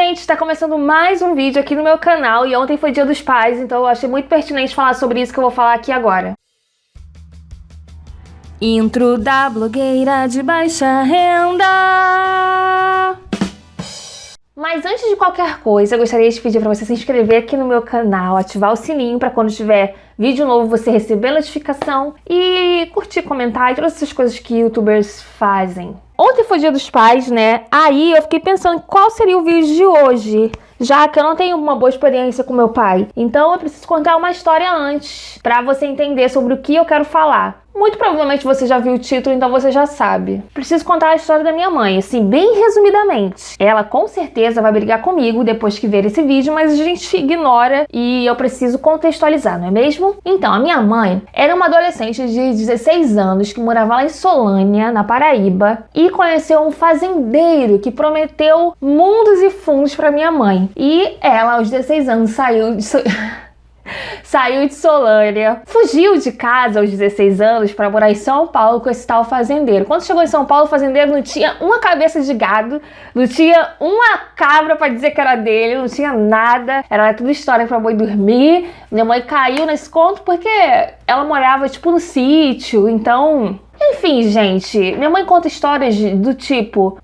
gente, tá começando mais um vídeo aqui no meu canal e ontem foi Dia dos Pais, então eu achei muito pertinente falar sobre isso que eu vou falar aqui agora. Intro da blogueira de baixa renda. Mas antes de qualquer coisa, eu gostaria de pedir para você se inscrever aqui no meu canal, ativar o sininho para quando tiver vídeo novo você receber notificação e curtir, comentar e todas essas coisas que youtubers fazem. Ontem foi Dia dos Pais, né? Aí eu fiquei pensando em qual seria o vídeo de hoje, já que eu não tenho uma boa experiência com meu pai. Então eu preciso contar uma história antes, para você entender sobre o que eu quero falar. Muito provavelmente você já viu o título, então você já sabe. Preciso contar a história da minha mãe, assim, bem resumidamente. Ela com certeza vai brigar comigo depois que ver esse vídeo, mas a gente ignora e eu preciso contextualizar, não é mesmo? Então, a minha mãe era uma adolescente de 16 anos que morava lá em Solânia, na Paraíba, e conheceu um fazendeiro que prometeu mundos e fundos para minha mãe. E ela, aos 16 anos, saiu de Solânia, fugiu de casa aos 16 anos para morar em São Paulo com esse tal fazendeiro. Quando chegou em São Paulo, o fazendeiro não tinha uma cabeça de gado, não tinha uma cabra para dizer que era dele, não tinha nada. Era tudo história para boi dormir. Minha mãe caiu nesse conto porque ela morava tipo no sítio, então... Enfim, gente, minha mãe conta histórias do tipo,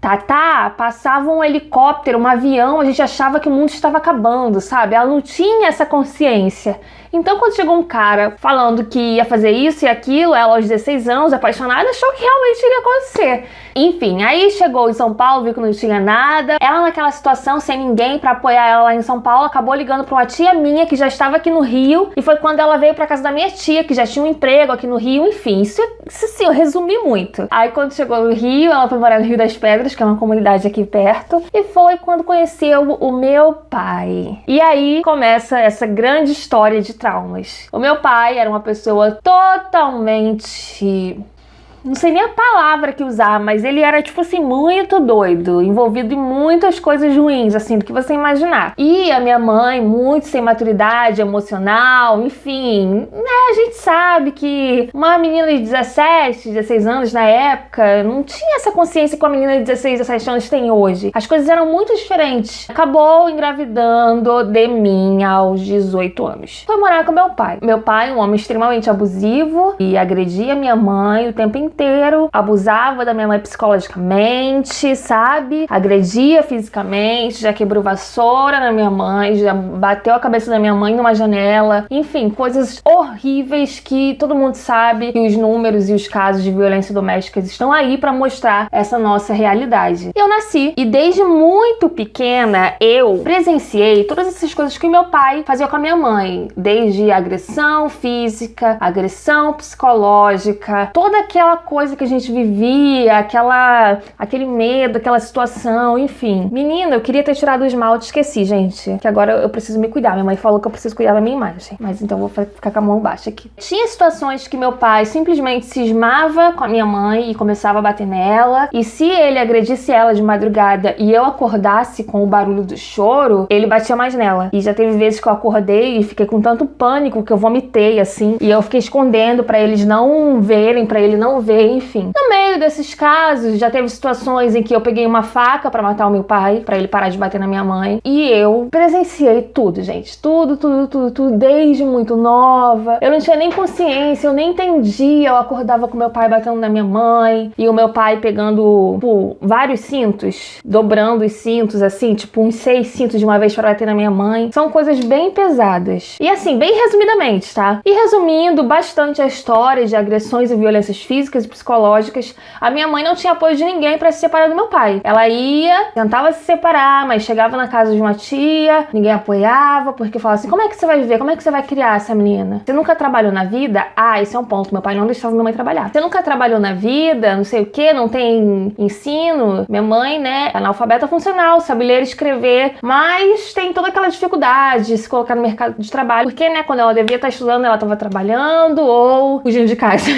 passava um helicóptero, um avião, a gente achava que o mundo estava acabando, sabe? Ela não tinha essa consciência. Então, quando chegou um cara falando que ia fazer isso e aquilo, ela aos 16 anos, apaixonada, achou que realmente iria acontecer. Enfim, aí chegou em São Paulo, viu que não tinha nada. Ela naquela situação, sem ninguém pra apoiar ela lá em São Paulo, acabou ligando pra uma tia minha que já estava aqui no Rio. E foi quando ela veio pra casa da minha tia, que já tinha um emprego aqui no Rio. Enfim, isso sim, eu resumi muito. Aí quando chegou no Rio, ela foi morar no Rio das Pedras, que é uma comunidade aqui perto. E foi quando conheceu o meu pai. E aí começa essa grande história de traumas. O meu pai era uma pessoa totalmente... não sei nem a palavra que usar, mas ele era, tipo assim, muito doido, envolvido em muitas coisas ruins, assim, do que você imaginar. E a minha mãe, muito sem maturidade emocional, enfim, né, a gente sabe que uma menina de 17, 16 anos na época, não tinha essa consciência que uma menina de 16, 17 anos tem hoje. As coisas eram muito diferentes. Acabou engravidando de mim aos 18 anos. Foi morar com meu pai. Meu pai, um homem extremamente abusivo e agredia minha mãe o tempo inteiro, abusava da minha mãe psicologicamente, sabe? Agredia fisicamente, já quebrou vassoura na minha mãe, já bateu a cabeça da minha mãe numa janela. Enfim, coisas horríveis que todo mundo sabe que os números e os casos de violência doméstica estão aí pra mostrar essa nossa realidade. Eu nasci e desde muito pequena eu presenciei todas essas coisas que meu pai fazia com a minha mãe, desde agressão física, agressão psicológica, toda aquela coisa que a gente vivia, aquele medo, aquela situação, enfim. Menina, eu queria ter tirado o esmalte, esqueci, gente, que agora eu preciso me cuidar. Minha mãe falou que eu preciso cuidar da minha imagem, mas então eu vou ficar com a mão baixa aqui. Tinha situações que meu pai simplesmente cismava com a minha mãe e começava a bater nela, e se ele agredisse ela de madrugada e eu acordasse com o barulho do choro, ele batia mais nela. E já teve vezes que eu acordei e fiquei com tanto pânico que eu vomitei, assim, e eu fiquei escondendo pra eles não verem, pra ele não ver, enfim. No meio desses casos, já teve situações em que eu peguei uma faca pra matar o meu pai, pra ele parar de bater na minha mãe, e eu presenciei tudo, gente. Tudo, desde muito nova. Eu não tinha nem consciência, eu nem entendia. Eu acordava com meu pai batendo na minha mãe, e o meu pai pegando, tipo, vários cintos, dobrando os cintos, assim, tipo, uns 6 cintos de uma vez pra bater na minha mãe. São coisas bem pesadas. E assim, bem resumidamente, tá? E resumindo bastante a história de agressões e violências físicas e psicológicas, a minha mãe não tinha apoio de ninguém pra se separar do meu pai. Ela ia, tentava se separar, mas chegava na casa de uma tia, ninguém apoiava, porque falava assim, como é que você vai viver? Como é que você vai criar essa menina? Você nunca trabalhou na vida? Ah, esse é um ponto, meu pai não deixava minha mãe trabalhar. Você nunca trabalhou na vida, não sei o que, não tem ensino? Minha mãe, né, é analfabeta funcional, sabe ler e escrever, mas tem toda aquela dificuldade de se colocar no mercado de trabalho, porque, né, quando ela devia estar estudando, ela estava trabalhando ou fugindo de casa.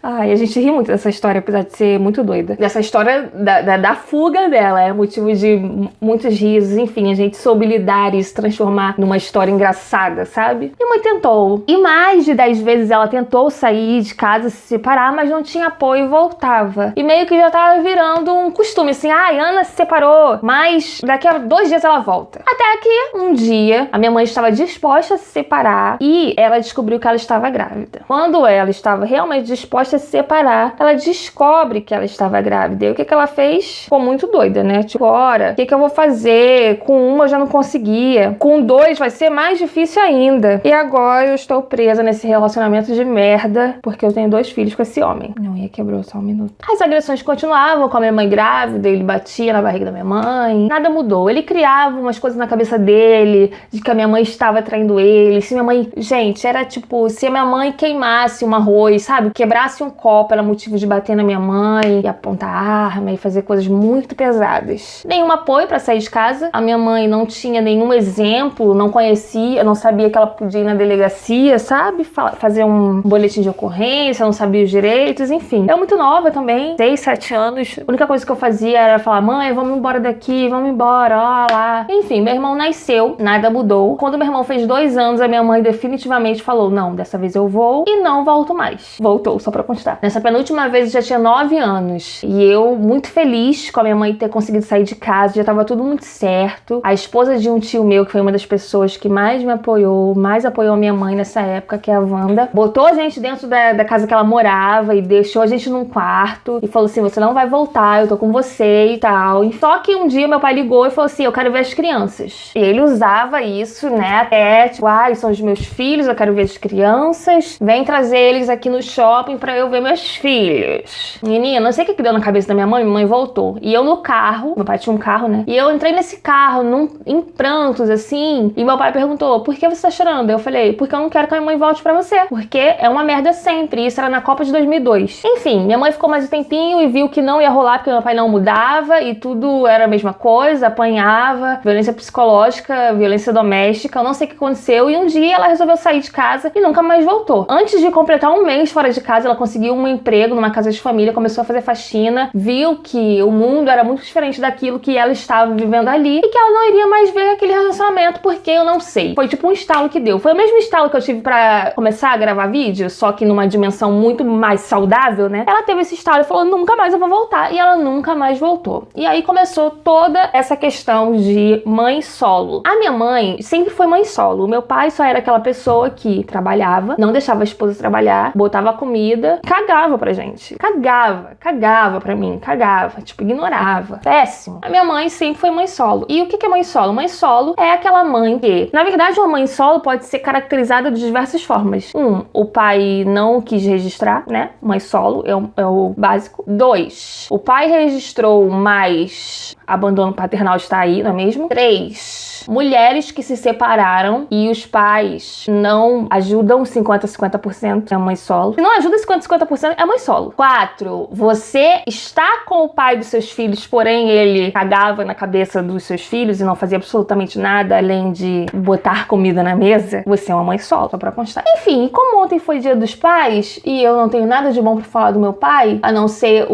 Ai, a gente ri muito dessa história, apesar de ser muito doida. Dessa história da fuga dela, é motivo de muitos risos, enfim, a gente soube lidar e se transformar numa história engraçada, sabe? Minha mãe tentou. E mais de 10 vezes ela tentou sair de casa, se separar, mas não tinha apoio e voltava. E meio que já tava virando um costume, assim, ai, Ana se separou, mas daqui a 2 dias ela volta. Até que um dia a minha mãe estava disposta a se separar e ela descobriu que ela estava grávida. Quando ela estava realmente disposta a se separar, ela descobre que ela estava grávida. E o que ela fez? Ficou muito doida, né? Tipo, ora, o que eu vou fazer? Com uma eu já não conseguia. Com 2 vai ser mais difícil ainda. E agora eu estou presa nesse relacionamento de merda, porque eu tenho 2 filhos com esse homem. Não ia quebrou só um minuto. As agressões continuavam com a minha mãe grávida, ele batia na barriga da minha mãe. Nada mudou. Ele criava umas coisas na cabeça dele, de que a minha mãe estava traindo ele. Se minha mãe... Gente, era tipo, se a minha mãe queimasse um arroz, sabe? Quebrasse um copo, era motivo de bater na minha mãe, e apontar arma e fazer coisas muito pesadas. Nenhum apoio pra sair de casa. A minha mãe não tinha nenhum exemplo, não conhecia, não sabia que ela podia ir na delegacia, sabe? Fazer um boletim de ocorrência, não sabia os direitos, enfim. Eu muito nova também, 6, 7 anos. A única coisa que eu fazia era falar, mãe, vamos embora daqui, vamos embora, ó lá. Enfim, meu irmão nasceu, nada mudou. Quando meu irmão fez 2 anos, a minha mãe definitivamente falou, não, dessa vez eu vou e não volto mais. Voltou, só pra constar. Nessa penúltima vez eu já tinha 9 anos. E eu, muito feliz com a minha mãe ter conseguido sair de casa, já tava tudo muito certo. A esposa de um tio meu, que foi uma das pessoas que mais me apoiou, mais apoiou a minha mãe nessa época, que é a Wanda, botou a gente dentro da casa que ela morava e deixou a gente num quarto e falou assim, você não vai voltar, eu tô com você e tal. E só que um dia meu pai ligou e falou assim, eu quero ver as crianças. E ele usava isso, né, até tipo, ai, são os meus filhos, eu quero ver as crianças, vem trazer eles aqui no shopping pra eu ver meus filhos. Menina, não sei o que deu na cabeça da minha mãe voltou. E eu no carro, meu pai tinha um carro, né, e eu entrei nesse carro em prantos, assim, e meu pai perguntou, por que você tá chorando? Eu falei, porque eu não quero que a minha mãe volte pra você, porque é uma merda sempre. Isso era na Copa de 2002. Enfim, minha mãe ficou mais um tempinho e viu que não ia rolar porque meu pai não mudava e tudo era a mesma coisa, apanhava, violência psicológica, violência doméstica, eu não sei o que aconteceu. E um dia ela resolveu sair de casa e nunca mais voltou. Antes de completar 1 mês fora de casa, ela conseguiu um emprego numa casa de família, começou a fazer faxina, viu que o mundo era muito diferente daquilo que ela estava vivendo ali e que ela não iria mais ver aquele relacionamento, porque eu não sei. Foi tipo um estalo que deu. Foi o mesmo estalo que eu tive pra começar a gravar vídeo, só que numa dimensão muito mais saudável, né? Ela teve esse estalo e falou, nunca mais eu vou voltar. E ela nunca mais voltou. E aí começou toda essa questão de mãe solo. A minha mãe sempre foi mãe solo. O meu pai só era aquela pessoa que trabalhava, não deixava a esposa trabalhar, botava comida, cagava pra gente. Cagava pra mim, cagava. Tipo, ignorava. Péssimo. A minha mãe sempre foi mãe solo. E o que é mãe solo? Mãe solo é aquela mãe que, na verdade, uma mãe solo pode ser caracterizada de diversas formas. O pai não quis registrar, né? Mãe solo é o básico. 2, o pai registrou, mas abandono paternal está aí, não é mesmo? 3, mulheres que se separaram e os pais não ajudam 50% é mãe solo. Se não ajuda 50% é mãe solo. 4, você está com o pai dos seus filhos, porém ele cagava na cabeça dos seus filhos e não fazia absolutamente nada além de botar comida na mesa. Você é uma mãe solo, só pra constar. Enfim, como ontem foi dia dos pais e eu não tenho nada de bom pra falar do meu pai, a não ser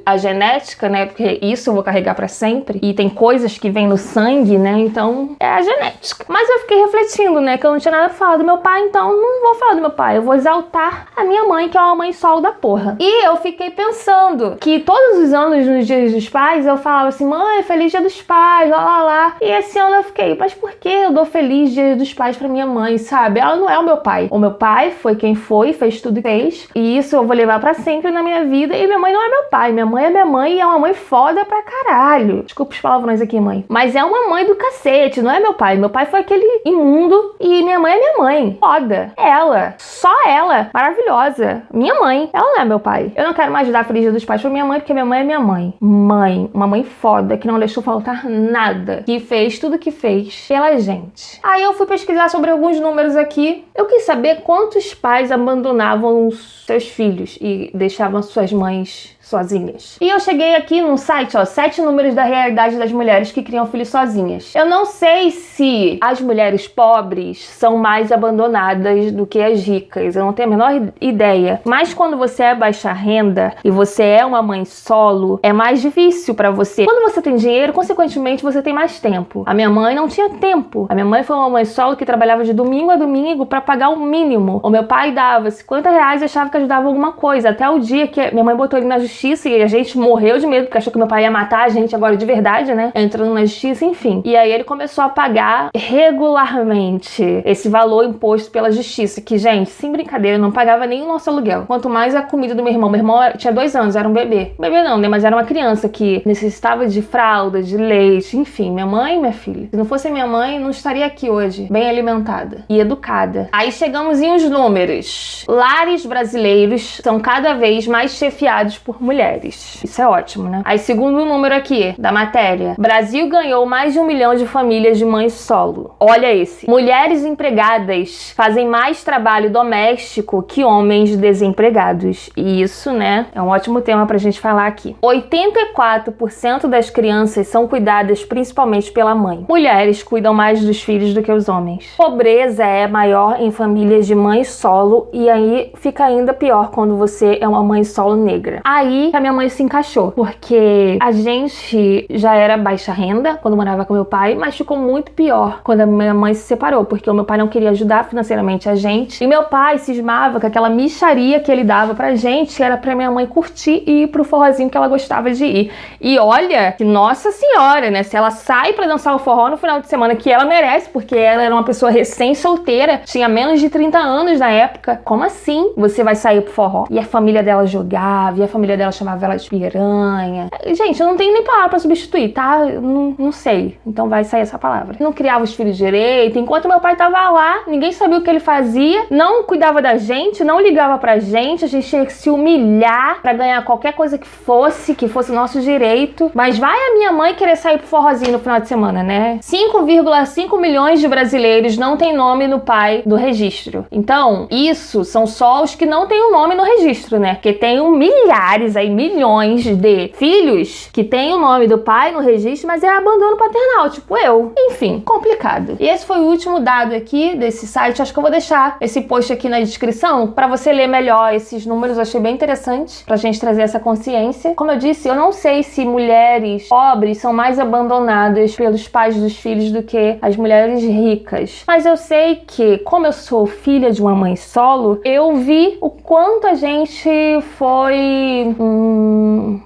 a genética, né? Porque isso eu vou carregar pra sempre. E tem coisas que vêm no sangue, né? Então, é a genética. Mas eu fiquei refletindo, né? Que eu não tinha nada pra falar do meu pai, então não vou falar do meu pai. Eu vou exaltar a minha mãe, que é uma mãe solo da porra. E eu fiquei pensando que todos os anos, nos dias dos pais, eu falava assim, mãe, feliz dia dos pais, lá. E esse ano eu fiquei, mas por que eu dou feliz dia dos pais pra minha mãe, sabe? Ela não é o meu pai. O meu pai foi quem foi, fez tudo que fez. E isso eu vou levar pra sempre na minha vida. E minha mãe não é meu pai. Minha mãe é minha mãe e é uma mãe foda pra caralho. Desculpa os palavrões aqui, mãe. Mas é uma mãe do cacete, não é meu pai. Meu pai foi aquele imundo e minha mãe é minha mãe. Foda. Ela. Só ela. Maravilhosa. Minha mãe. Ela não é meu pai. Eu não quero mais dar feliz dia dos pais pra minha mãe, porque minha mãe é minha mãe. Mãe. Uma mãe foda, que não deixou faltar nada. Que fez tudo que fez pela gente. Aí eu fui pesquisar sobre alguns números aqui. Eu quis saber quantos pais abandonavam os seus filhos e deixavam suas mães sozinhas. E eu cheguei aqui num site, ó, 7 números da realidade das mulheres que criam filhos sozinhas. Eu não sei se as mulheres pobres são mais abandonadas do que as ricas, eu não tenho a menor ideia. Mas quando você é baixa renda e você é uma mãe solo, é mais difícil pra você. Quando você tem dinheiro, consequentemente, você tem mais tempo. A minha mãe não tinha tempo. A minha mãe foi uma mãe solo que trabalhava de domingo a domingo pra pagar o mínimo. O meu pai dava R$50 e achava que ajudava alguma coisa. Até o dia que minha mãe botou ele na justiça e a gente morreu de medo, porque achou que meu pai ia matar a gente agora de verdade, né? Entrando na justiça, enfim. E aí ele começou a pagar regularmente esse valor imposto pela justiça, que, gente, sem brincadeira, não pagava nem o nosso aluguel. Quanto mais a comida do meu irmão. Meu irmão tinha 2 anos, era um bebê. Bebê não, né? Mas era uma criança que necessitava de fralda, de leite, enfim. Minha mãe, minha filha. Se não fosse minha mãe, não estaria aqui hoje, bem alimentada e educada. Aí chegamos em os números. Lares brasileiros são cada vez mais chefiados por mulheres. Isso é ótimo, né? Aí, segundo número aqui da matéria, Brasil ganhou mais de 1 milhão de famílias de mães solo. Olha esse. Mulheres empregadas fazem mais trabalho doméstico que homens desempregados. E isso, né, é um ótimo tema pra gente falar aqui. 84% das crianças são cuidadas principalmente pela mãe. Mulheres cuidam mais dos filhos do que os homens. Pobreza é maior em famílias de mãe solo e aí fica ainda pior quando você é uma mãe solo negra. Aí a minha mãe se encaixou, porque a gente já era baixa renda quando morava com meu pai, mas ficou muito pior quando a minha mãe se separou, porque o meu pai não queria ajudar financeiramente a gente e meu pai cismava com aquela mixaria que ele dava pra gente era pra minha mãe curtir e ir pro forrozinho que ela gostava de ir. E olha, que nossa senhora, né? Se ela sai pra dançar o forró no final de semana, que ela merece, porque ela era uma pessoa recém-solteira, tinha menos de 30 anos na época. Como assim você vai sair pro forró? E a família dela jogava, e a família dela chamava ela de piranha. Gente, eu não tenho nem palavra pra substituir, tá? Não sei. Então vai sair essa palavra. Não criava os filhos direito. Enquanto meu pai tava lá, ninguém sabia o que ele fazia, não cuidava da gente, não ligava pra gente, a gente tinha que se humilhar pra ganhar qualquer coisa que fosse nosso direito. Mas vai a minha mãe querer sair pro forrozinho no final de semana, né? 5,5 milhões de brasileiros não tem nome no pai do registro. Então, isso são só os que não têm o nome no registro, né? Porque tem milhares aí, milhões de filhos que têm o nome do pai no registro, mas é abandono paternal, tipo eu. Enfim, complicado. E esse foi o último dado aqui desse site. Acho que eu vou deixar esse post aqui na descrição pra você ler melhor esses números. Eu achei bem interessante pra gente trazer essa consciência. Como eu disse, eu não sei se mulheres pobres são mais abandonadas pelos pais dos filhos do que as mulheres ricas. Mas eu sei que, como eu sou filha de uma mãe solo, eu vi o quanto a gente foi...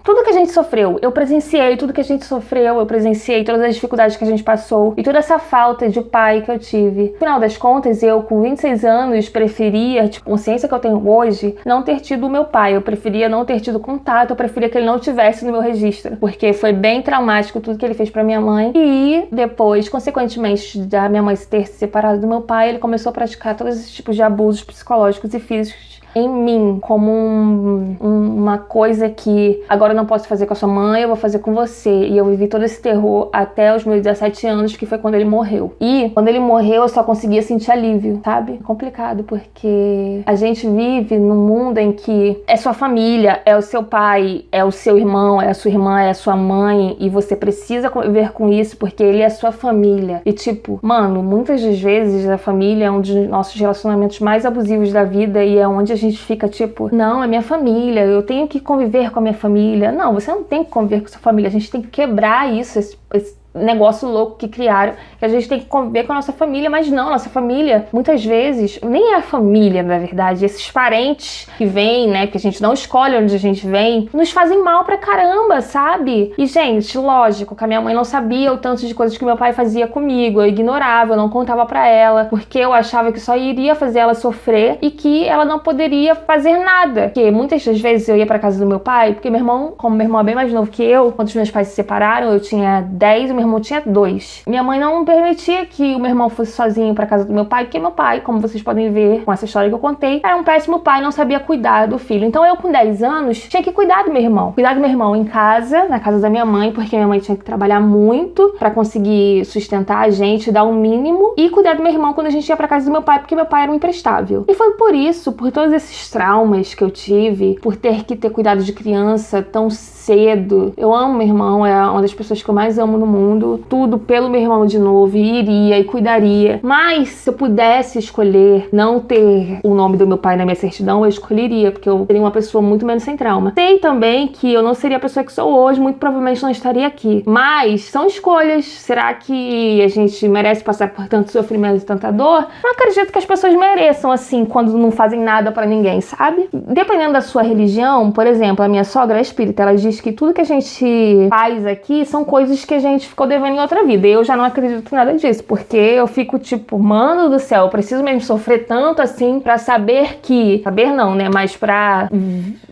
tudo que a gente sofreu. Eu presenciei tudo que a gente sofreu, eu presenciei todas as dificuldades que a gente passou e toda essa falta de pai que eu tive. No final das contas, eu com 26 anos preferia, tipo, consciência que eu tenho hoje, não ter tido o meu pai. Eu preferia não ter tido contato, eu preferia que ele não tivesse no meu registro, porque foi bem traumático tudo que ele fez pra minha mãe. E depois, consequentemente, da minha mãe ter se separado do meu pai, ele começou a praticar todos esses tipos de abusos psicológicos e físicos em mim, como uma coisa que agora eu não posso fazer com a sua mãe, eu vou fazer com você. E eu vivi todo esse terror até os meus 17 anos, que foi quando ele morreu. E quando ele morreu, eu só conseguia sentir alívio, sabe? É complicado, porque a gente vive num mundo em que é sua família, é o seu pai, é o seu irmão, é a sua irmã, é a sua mãe, e você precisa conviver com isso porque ele é sua família. E tipo, mano, muitas das vezes a família é um dos nossos relacionamentos mais abusivos da vida e é onde a gente fica tipo, não, é minha família, eu tenho que conviver com a minha família. Não, você não tem que conviver com a sua família, a gente tem que quebrar isso, esse negócio louco que criaram, que a gente tem que conviver com a nossa família, mas não, nossa família, muitas vezes, nem é a família, na verdade, esses parentes que vêm, né, que a gente não escolhe onde a gente vem, nos fazem mal pra caramba, sabe? E, gente, lógico que a minha mãe não sabia o tanto de coisas que meu pai fazia comigo, eu ignorava, eu não contava pra ela, porque eu achava que só iria fazer ela sofrer e que ela não poderia fazer nada. Porque muitas das vezes eu ia pra casa do meu pai, porque meu irmão, como meu irmão é bem mais novo que eu, quando os meus pais se separaram, eu tinha 10, o meu irmão tinha 2. Minha mãe não permitia que o meu irmão fosse sozinho pra casa do meu pai, porque meu pai, como vocês podem ver com essa história que eu contei, era um péssimo pai, não sabia cuidar do filho. Então eu, com 10 anos, tinha que cuidar do meu irmão. Cuidar do meu irmão em casa, na casa da minha mãe, porque minha mãe tinha que trabalhar muito pra conseguir sustentar a gente, dar o mínimo, e cuidar do meu irmão quando a gente ia pra casa do meu pai, porque meu pai era um imprestável. E foi por isso, por todos esses traumas que eu tive, por ter que ter cuidado de criança tão cedo. Eu amo meu irmão, é uma das pessoas que eu mais amo no mundo. Tudo pelo meu irmão de novo, e iria e cuidaria. Mas se eu pudesse escolher não ter o nome do meu pai na minha certidão, eu escolheria, porque eu seria uma pessoa muito menos sem trauma. Sei também que eu não seria a pessoa que sou hoje, muito provavelmente não estaria aqui. Mas são escolhas. Será que a gente merece passar por tanto sofrimento e tanta dor? Não acredito que as pessoas mereçam, assim, quando não fazem nada pra ninguém, sabe? Dependendo da sua religião, por exemplo, a minha sogra é espírita, ela diz que tudo que a gente faz aqui são coisas que a gente ficou devendo em outra vida. Eu já não acredito em nada disso, porque eu fico tipo, mano do céu, eu preciso mesmo sofrer tanto assim pra saber que... Saber não, né? Mas pra...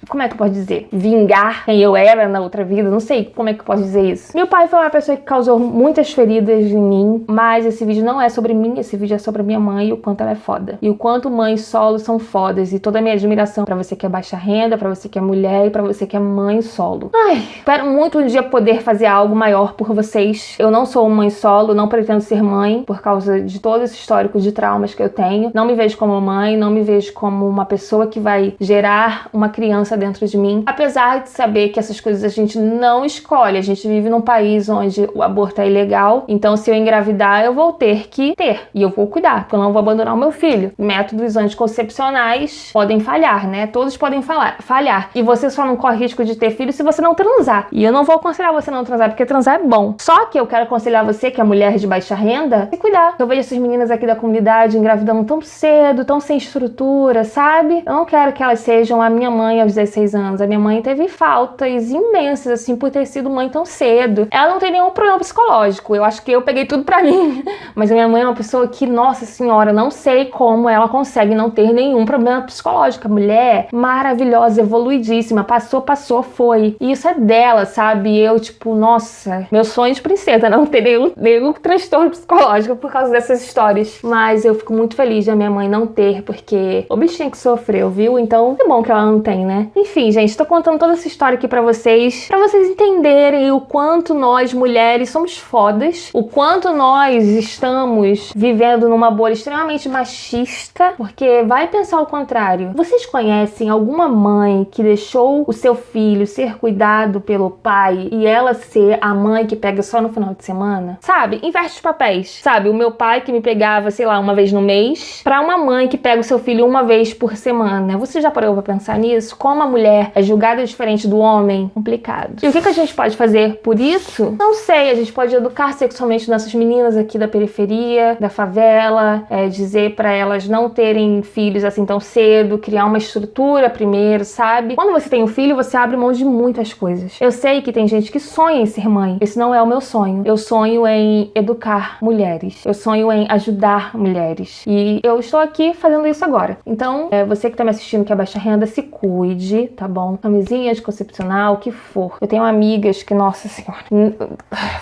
Como é que eu posso dizer? Vingar quem eu era na outra vida. Não sei como é que eu posso dizer isso. Meu pai foi uma pessoa que causou muitas feridas em mim, mas esse vídeo não é sobre mim, esse vídeo é sobre a minha mãe e o quanto ela é foda. E o quanto mães solo são fodas. E toda a minha admiração pra você que é baixa renda, pra você que é mulher e pra você que é mãe solo. Ai, espero muito um dia poder fazer algo maior por vocês. Eu não sou mãe solo, não pretendo ser mãe por causa de todo esse histórico de traumas que eu tenho. Não me vejo como mãe, não me vejo como uma pessoa que vai gerar uma criança dentro de mim. Apesar de saber que essas coisas a gente não escolhe. A gente vive num país onde o aborto é ilegal. Então, se eu engravidar, eu vou ter que ter. E eu vou cuidar, porque eu não vou abandonar o meu filho. Métodos anticoncepcionais podem falhar, né? Todos podem falhar. E você só não corre risco de ter filho se você não transar. E eu não vou aconselhar você não transar, porque transar é bom. Só que eu quero aconselhar você, que é mulher de baixa renda, e cuidar. Eu vejo essas meninas aqui da comunidade engravidando tão cedo, tão sem estrutura, sabe? Eu não quero que elas sejam a minha mãe aos 16 anos. A minha mãe teve faltas imensas, assim, por ter sido mãe tão cedo. Ela não tem nenhum problema psicológico. Eu acho que eu peguei tudo pra mim. Mas a minha mãe é uma pessoa que, nossa senhora, não sei como ela consegue não ter nenhum problema psicológico. A mulher maravilhosa, evoluidíssima, passou, foi. E isso é dela, sabe? Eu, tipo, nossa, meu sonho de princesa, não ter nenhum transtorno psicológico por causa dessas histórias. Mas eu fico muito feliz de a minha mãe não ter, porque o bichinho que sofreu, viu? Então, é bom que ela não tem, né? Enfim, gente, tô contando toda essa história aqui pra vocês entenderem o quanto nós, mulheres, somos fodas, o quanto nós estamos vivendo numa bolha extremamente machista, porque vai pensar o contrário. Vocês conhecem alguma mãe que deixou o seu filho ser cuidado pelo pai e ela ser a mãe que pega só no final de semana? Sabe? Inverte os papéis. Sabe? O meu pai que me pegava, sei lá, uma vez no mês, pra uma mãe que pega o seu filho uma vez por semana. Você já parou pra pensar nisso? Como a mulher é julgada diferente do homem? Complicado. E o que a gente pode fazer por isso? Não sei. A gente pode educar sexualmente nossas meninas aqui da periferia, da favela, dizer pra elas não terem filhos assim tão cedo, criar uma estrutura primeiro, sabe? Quando você tem um filho, você abre mão de muitas coisas. Eu sei que tem gente que sonha em ser mãe. Esse não é o meu sonho. Eu sonho em educar mulheres. Eu sonho em ajudar mulheres. E eu estou aqui fazendo isso agora. Então, você que tá me assistindo que é baixa renda, se cuide, tá bom? Camisinha anticoncepcional, o que for. Eu tenho amigas que, nossa senhora,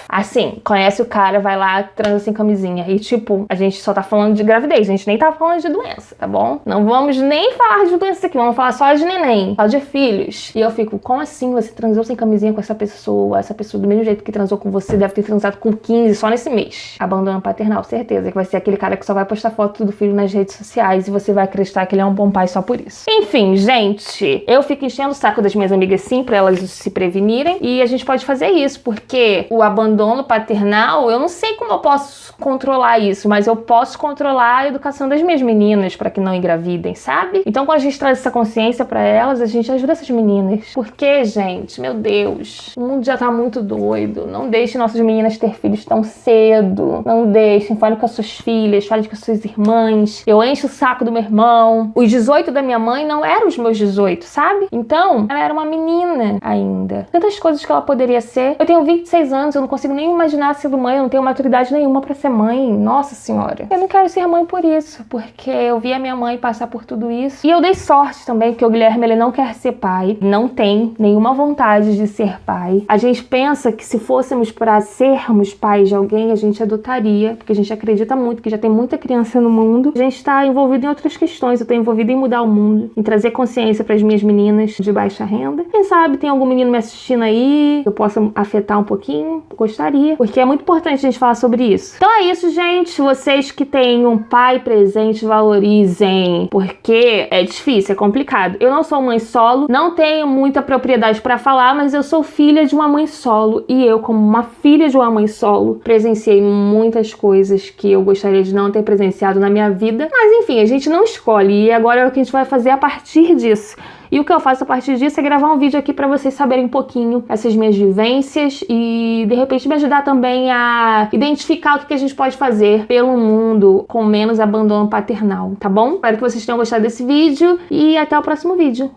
assim, conhece o cara, vai lá, transa sem camisinha. E tipo, a gente só tá falando de gravidez, a gente nem tá falando de doença, tá bom? Não vamos nem falar de doença aqui, vamos falar só de neném, só de filhos. E eu fico, como assim você transou sem camisinha com essa pessoa? Essa pessoa do mesmo jeito que transou com você deve ter transado com 15 só nesse mês. Abandono paternal, certeza que vai ser aquele cara que só vai postar foto do filho nas redes sociais e você vai acreditar que ele é um bom pai só por isso. Enfim, gente, eu fico enchendo o saco das minhas amigas sim, pra elas se prevenirem, e a gente pode fazer isso, porque o abandono paternal, eu não sei como eu posso controlar isso, mas eu posso controlar a educação das minhas meninas pra que não engravidem, sabe? Então, quando a gente traz essa consciência pra elas, a gente ajuda essas meninas. Porque, gente, meu Deus, o mundo já tá muito doido. Não deixe nossas meninas ter filhos tão cedo. Não deixem, fale com as suas filhas, fale com as suas irmãs. Eu encho o saco do meu irmão. Os 18 da minha mãe não eram os meus 18, sabe? Então, ela era uma menina ainda. Tantas coisas que ela poderia ser. Eu tenho 26 anos, eu não consigo nem imaginar sendo mãe, eu não tenho maturidade nenhuma pra ser mãe. Nossa senhora. Eu não quero ser mãe por isso, porque eu vi a minha mãe passar por tudo isso. E eu dei sorte também, porque o Guilherme, ele não quer ser pai, não tem nenhuma vontade de ser pai. A gente pensa que se fôssemos pra sermos pais de alguém, a gente adotaria, porque a gente acredita muito que já tem muita criança no mundo. A gente está envolvido em outras questões. Eu estou envolvida em mudar o mundo, em trazer consciência para as minhas meninas de baixa renda. Quem sabe tem algum menino me assistindo aí, eu possa afetar um pouquinho? Gostaria, porque é muito importante a gente falar sobre isso. Então é isso, gente. Vocês que têm um pai presente, valorizem, porque é difícil, é complicado. Eu não sou mãe solo, não tenho muita propriedade para falar, mas eu sou filha de uma mãe solo, e eu, como uma filha de uma mãe solo, presenciei muitas coisas que eu gostaria de não ter presenciado na minha vida. Mas enfim, a gente não escolhe, e agora é o que a gente vai fazer a partir disso. E o que eu faço a partir disso é gravar um vídeo aqui para vocês saberem um pouquinho essas minhas vivências e, de repente, me ajudar também a identificar o que a gente pode fazer pelo mundo com menos abandono paternal, tá bom? Espero que vocês tenham gostado desse vídeo e até o próximo vídeo.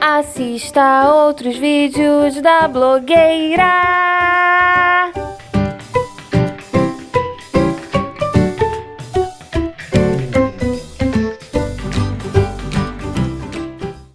Assista outros vídeos da blogueira.